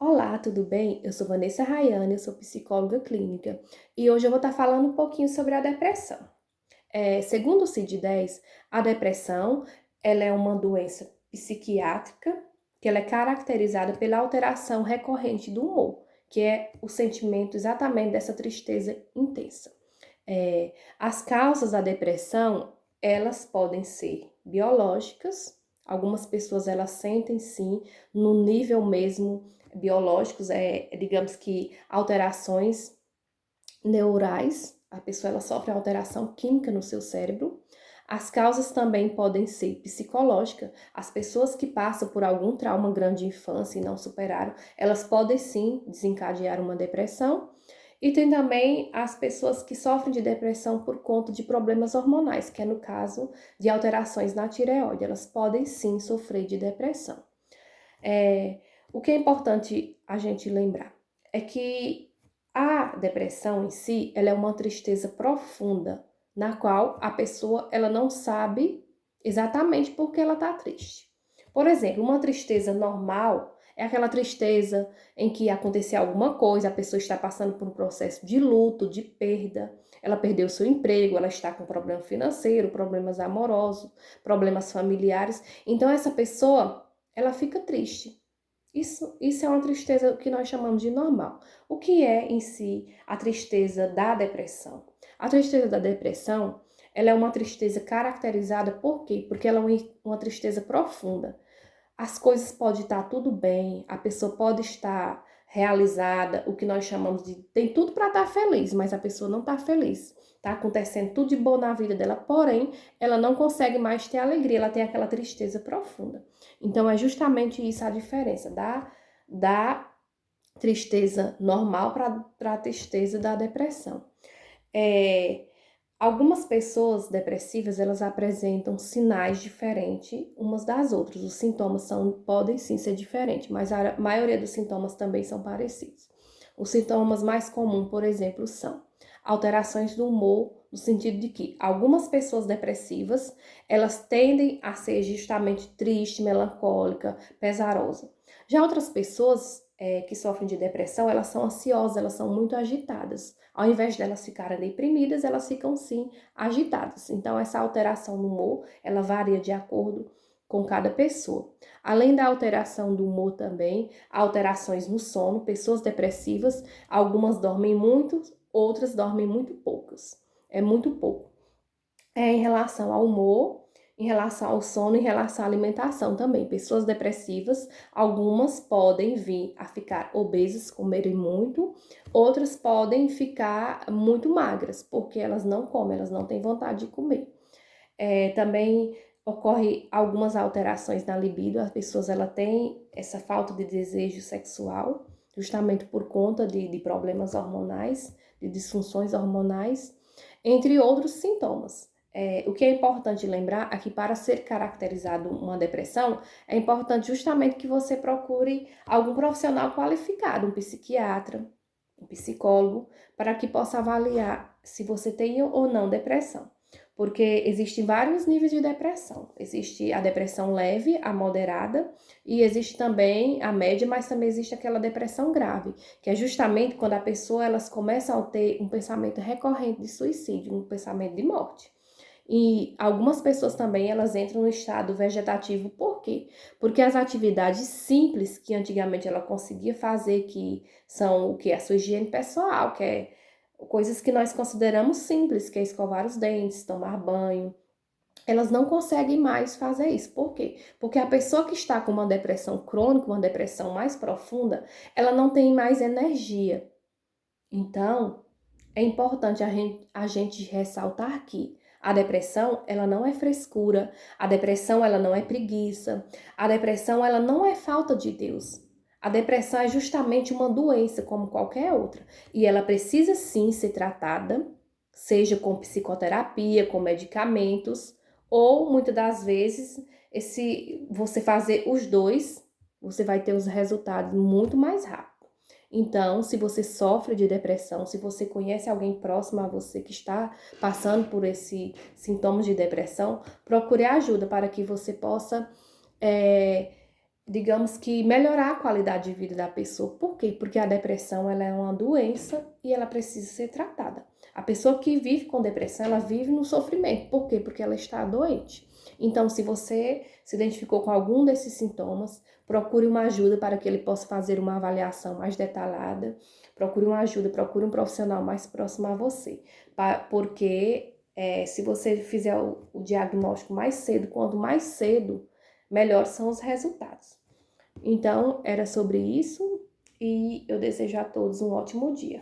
Olá, tudo bem? Eu sou Vanessa Rayane, eu sou psicóloga clínica e hoje eu vou estar falando um pouquinho sobre a depressão. Segundo o CID-10, a depressão ela é uma doença psiquiátrica que ela é caracterizada pela alteração recorrente do humor, que é o sentimento exatamente dessa tristeza intensa. As causas da depressão, elas podem ser biológicas, algumas pessoas elas sentem sim, no nível mesmo biológicos, digamos que alterações neurais, a pessoa ela sofre alteração química no seu cérebro. As causas também podem ser psicológicas. As pessoas que passam por algum trauma grande de infância e não superaram, elas podem sim desencadear uma depressão. E tem também as pessoas que sofrem de depressão por conta de problemas hormonais, que é no caso de alterações na tireoide. Elas podem sim sofrer de depressão. É, o que é importante a gente lembrar é que a depressão em si, ela é uma tristeza profunda, na qual a pessoa ela não sabe exatamente por que ela está triste. Por exemplo, uma tristeza normal é aquela tristeza em que aconteceu alguma coisa, a pessoa está passando por um processo de luto, de perda, ela perdeu seu emprego, ela está com problema financeiro, problemas amorosos, problemas familiares. Então essa pessoa ela fica triste. Isso é uma tristeza que nós chamamos de normal. O que é em si a tristeza da depressão? A tristeza da depressão, ela é uma tristeza caracterizada por quê? Porque ela é uma tristeza profunda. As coisas podem estar tudo bem, a pessoa pode estar realizada, o que nós chamamos de tem tudo para estar feliz, mas a pessoa não está feliz. Está acontecendo tudo de bom na vida dela, porém, ela não consegue mais ter alegria, ela tem aquela tristeza profunda. Então, é justamente isso a diferença da tristeza normal para a tristeza da depressão. É, Algumas pessoas depressivas, elas apresentam sinais diferentes umas das outras. Os sintomas podem sim ser diferentes, mas a maioria dos sintomas também são parecidos. Os sintomas mais comuns, por exemplo, são alterações do humor, no sentido de que algumas pessoas depressivas, elas tendem a ser justamente triste, melancólica, pesarosa. Já outras pessoas que sofrem de depressão, elas são ansiosas, elas são muito agitadas. Ao invés delas ficarem deprimidas, elas ficam sim agitadas. Então, essa alteração no humor, ela varia de acordo com cada pessoa. Além da alteração do humor também, há alterações no sono, pessoas depressivas, algumas dormem muito, outras dormem muito poucas. É muito pouco. Em relação ao humor, em relação ao sono, em relação à alimentação também. Pessoas depressivas, algumas podem vir a ficar obesas, comerem muito, outras podem ficar muito magras, porque elas não comem, elas não têm vontade de comer. Também ocorre algumas alterações na libido, as pessoas ela têm essa falta de desejo sexual, justamente por conta de problemas hormonais, de disfunções hormonais, entre outros sintomas. O que é importante lembrar é que para ser caracterizado uma depressão, é importante justamente que você procure algum profissional qualificado, um psiquiatra, um psicólogo, para que possa avaliar se você tem ou não depressão. Porque existem vários níveis de depressão. Existe a depressão leve, a moderada, e existe também a média, mas também existe aquela depressão grave, que é justamente quando a pessoa elas começam a ter um pensamento recorrente de suicídio, um pensamento de morte. E algumas pessoas também elas entram no estado vegetativo, por quê? Porque as atividades simples que antigamente ela conseguia fazer, que são o que? A sua higiene pessoal, que é coisas que nós consideramos simples, que é escovar os dentes, tomar banho, elas não conseguem mais fazer isso. Por quê? Porque a pessoa que está com uma depressão crônica, uma depressão mais profunda, ela não tem mais energia. Então, é importante a gente ressaltar que a depressão, ela não é frescura, a depressão, ela não é preguiça, a depressão, ela não é falta de Deus. A depressão é justamente uma doença como qualquer outra e ela precisa sim ser tratada, seja com psicoterapia, com medicamentos, ou muitas das vezes, esse você fazer os dois, você vai ter os resultados muito mais rápido. Então, se você sofre de depressão, se você conhece alguém próximo a você que está passando por esse sintomas de depressão, procure ajuda para que você possa é, digamos que melhorar a qualidade de vida da pessoa. Por quê? Porque a depressão ela é uma doença e ela precisa ser tratada. A pessoa que vive com depressão, ela vive no sofrimento. Por quê? Porque ela está doente. Então, se você se identificou com algum desses sintomas, procure uma ajuda para que ele possa fazer uma avaliação mais detalhada. Procure uma ajuda, procure um profissional mais próximo a você. Porque se você fizer o diagnóstico mais cedo, quanto mais cedo, melhores são os resultados. Então, era sobre isso e eu desejo a todos um ótimo dia.